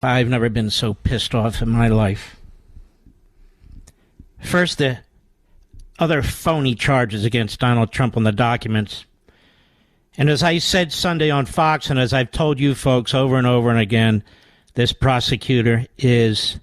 I've never been so pissed off in my life. First, the other phony charges against Donald Trump on the documents. And as I said Sunday on Fox, and as I've told you folks over and over and again, this prosecutor is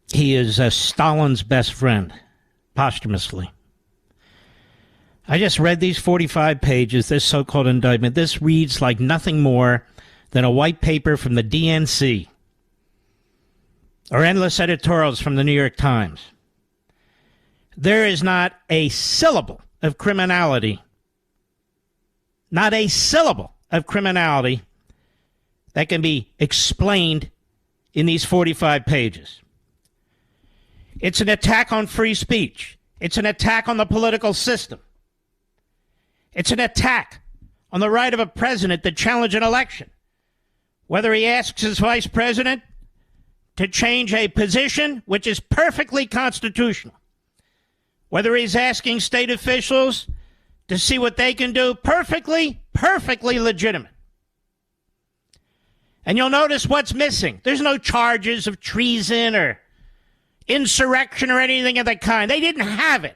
Stalin's best friend, posthumously. I just read these 45 pages, this so-called indictment. This reads like nothing more than a white paper from the DNC or endless editorials from the New York Times. There is not a syllable of criminality, not a syllable of criminality that can be explained in these 45 pages. It's an attack on free speech. It's an attack on the political system. It's an attack on the right of a president to challenge an election, whether he asks his vice president to change a position which is perfectly constitutional, whether he's asking state officials to see what they can do, perfectly legitimate. And you'll notice what's missing. There's no charges of treason or insurrection or anything of the kind. They didn't have it.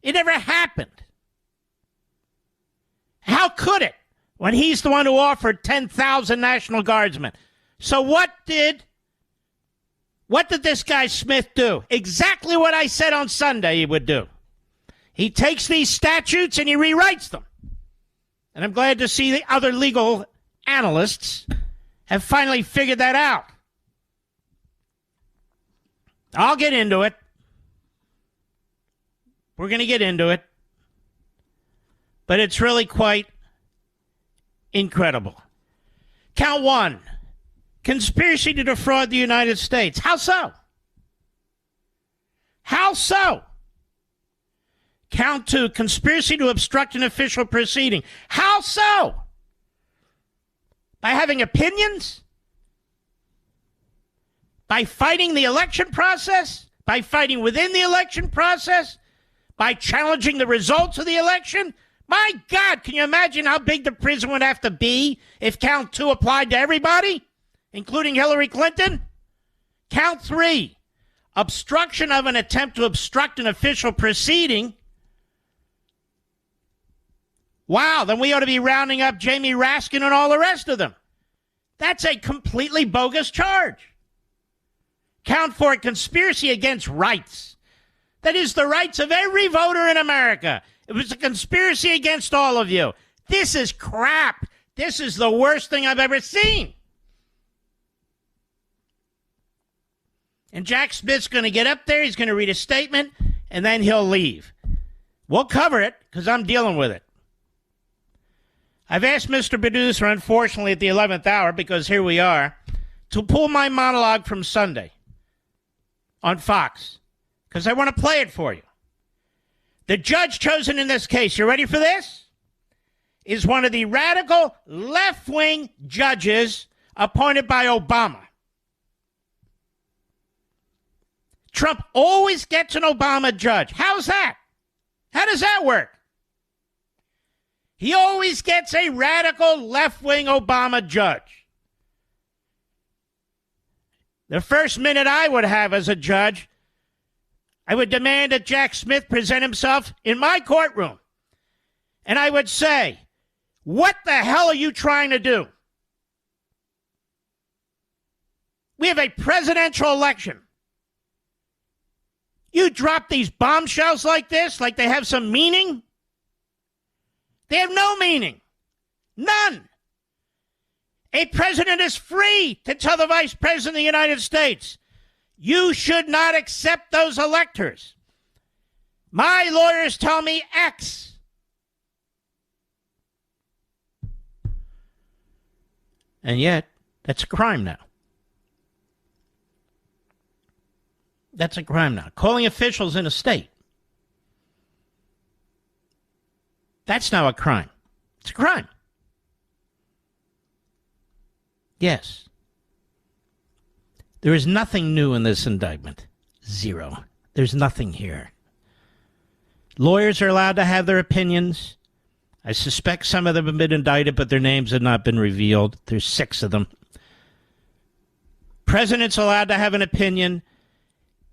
It never happened. How could it when he's the one who offered 10,000 National Guardsmen? So what did this guy Smith do? Exactly what I said on Sunday he would do. He takes these statutes and he rewrites them. And I'm glad to see the other legal analysts have finally figured that out. I'll get into it. We're going to get into it. But it's really quite incredible. Count 1, conspiracy to defraud the United States. How so? How so? Count 2, conspiracy to obstruct an official proceeding. How so? By having opinions? By fighting the election process? By fighting within the election process? By challenging the results of the election? My God, can you imagine how big the prison would have to be if count 2 applied to everybody, including Hillary Clinton? Count 3, obstruction of an attempt to obstruct an official proceeding. Wow, then we ought to be rounding up Jamie Raskin and all the rest of them. That's a completely bogus charge. Count 4, conspiracy against rights. That is the rights of every voter in America. It was a conspiracy against all of you. This is crap. This is the worst thing I've ever seen. And Jack Smith's going to get up there, he's going to read a statement, and then he'll leave. We'll cover it, because I'm dealing with it. I've asked Mr. Producer, unfortunately, at the 11th hour, because here we are, to pull my monologue from Sunday on Fox, because I want to play it for you. The judge chosen in this case, you ready for this? Is one of the radical left-wing judges appointed by Obama. Trump always gets an Obama judge. How's that? How does that work? He always gets a radical left-wing Obama judge. The first minute I would have as a judge, I would demand that Jack Smith present himself in my courtroom. And I would say, what the hell are you trying to do? We have a presidential election. You drop these bombshells like this, like they have some meaning? They have no meaning. None. A president is free to tell the vice president of the United States, you should not accept those electors. My lawyers tell me X. And yet, that's a crime now. That's a crime now. Calling officials in a state. That's now a crime. It's a crime. Yes. There is nothing new in this indictment. Zero. There's nothing here. Lawyers are allowed to have their opinions. I suspect some of them have been indicted, but their names have not been revealed. There's 6 of them. President's allowed to have an opinion.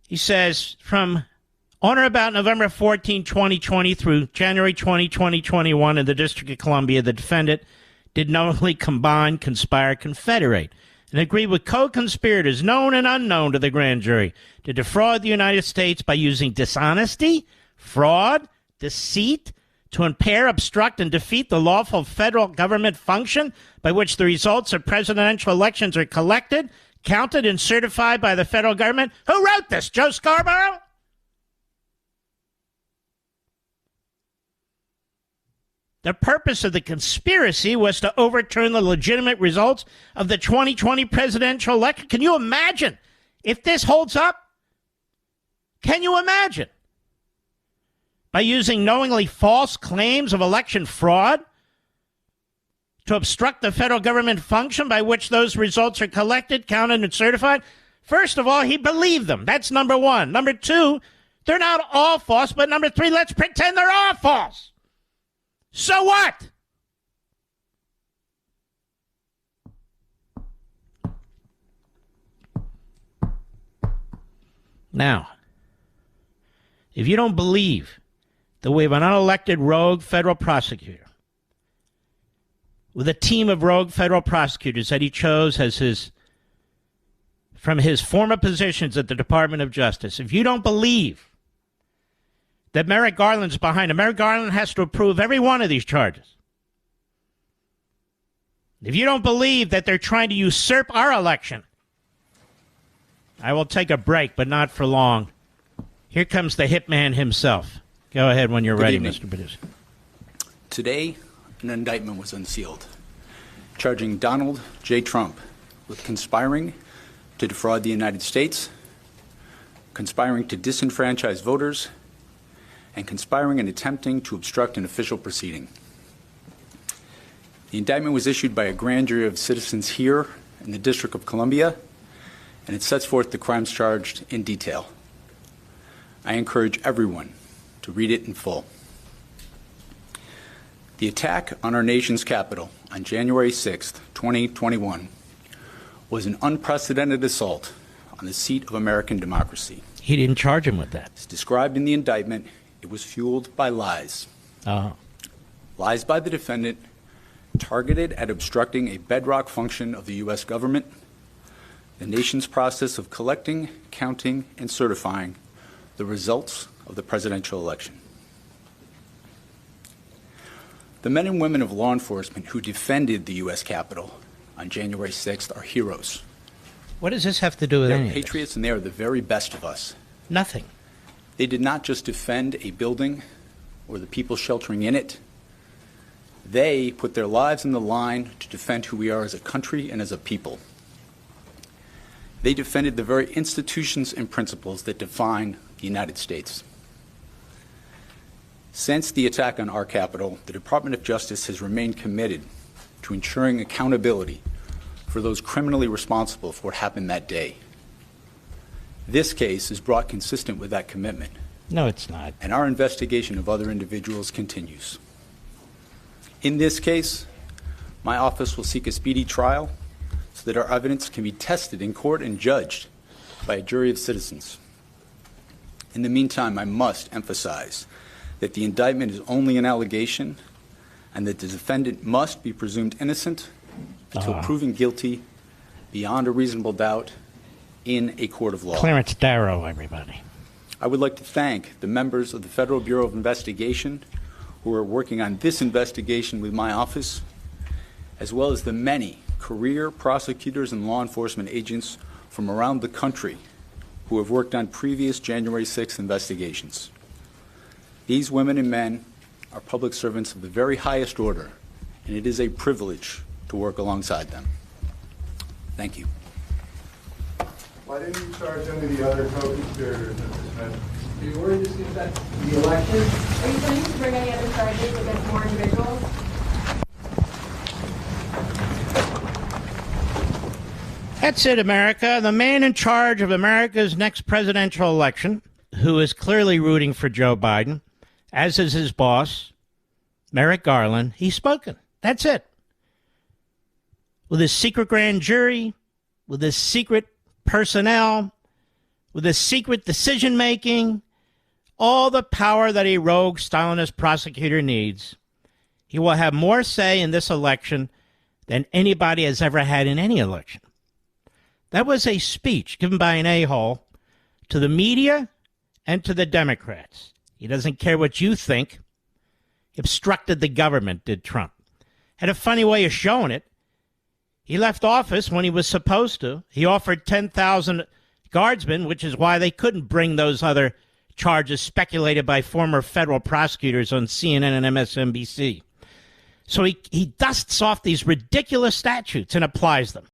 He says, from on or about November 14, 2020 through January 20, 2021 in the District of Columbia, the defendant did knowingly combine, conspire, confederate, and agree with co-conspirators known and unknown to the grand jury to defraud the United States by using dishonesty, fraud, deceit, to impair, obstruct, and defeat the lawful federal government function by which the results of presidential elections are collected, counted, and certified by the federal government. Who wrote this? Joe Scarborough? The purpose of the conspiracy was to overturn the legitimate results of the 2020 presidential election. Can you imagine if this holds up? Can you imagine? By using knowingly false claims of election fraud to obstruct the federal government function by which those results are collected, counted, and certified? First of all, he believed them. That's number one. Number two, they're not all false, but number three, let's pretend they're all false. So what? Now, if you don't believe that we have an unelected rogue federal prosecutor with a team of rogue federal prosecutors that he chose as from his former positions at the Department of Justice, if you don't believe that Merrick Garland's behind it, Merrick Garland has to approve every one of these charges. If you don't believe that they're trying to usurp our election, I will take a break, but not for long. Here comes the hitman himself. Go ahead when you're ready, Mr. Producer. Today, an indictment was unsealed, charging Donald J. Trump with conspiring to defraud the United States, conspiring to disenfranchise voters, and conspiring and attempting to obstruct an official proceeding. The indictment was issued by a grand jury of citizens here in the District of Columbia, and it sets forth the crimes charged in detail. I encourage everyone to read it in full. The attack on our nation's capital on January 6th, 2021 was an unprecedented assault on the seat of American democracy. He didn't charge him with that. As described in the indictment, it was fueled by lies. Lies by the defendant targeted at obstructing a bedrock function of the U.S. government, the nation's process of collecting, counting, and certifying the results of the presidential election. The men and women of law enforcement who defended the U.S. Capitol on January 6th are heroes. What does this have to do with They're any patriots, and they are the very best of us. Nothing. They did not just defend a building or the people sheltering in it. They put their lives on the line to defend who we are as a country and as a people. They defended the very institutions and principles that define the United States. Since the attack on our Capitol, the Department of Justice has remained committed to ensuring accountability for those criminally responsible for what happened that day. This case is brought consistent with that commitment. No, it's not. And our investigation of other individuals continues. In this case, my office will seek a speedy trial so that our evidence can be tested in court and judged by a jury of citizens. In the meantime, I must emphasize that the indictment is only an allegation and that the defendant must be presumed innocent until proven guilty beyond a reasonable doubt in a court of law. Clarence Darrow, everybody. I would like to thank the members of the Federal Bureau of Investigation who are working on this investigation with my office, as well as the many career prosecutors and law enforcement agents from around the country who have worked on previous January 6th investigations. These women and men are public servants of the very highest order, and it is a privilege to work alongside them. Thank you. Why didn't you charge any of the other co-conspirators at this event? Are you worried this can affect the election? Are you planning to bring any other charges against more individuals? That's it, America. The man in charge of America's next presidential election, who is clearly rooting for Joe Biden, as is his boss, Merrick Garland, he's spoken. That's it. With his secret grand jury, with his secret personnel, with his secret decision-making, all the power that a rogue Stalinist prosecutor needs, he will have more say in this election than anybody has ever had in any election. That was a speech given by an a-hole to the media and to the Democrats. He doesn't care what you think. He obstructed the government, did Trump. Had a funny way of showing it. He left office when he was supposed to. He offered 10,000 guardsmen, which is why they couldn't bring those other charges speculated by former federal prosecutors on CNN and MSNBC. So he dusts off these ridiculous statutes and applies them.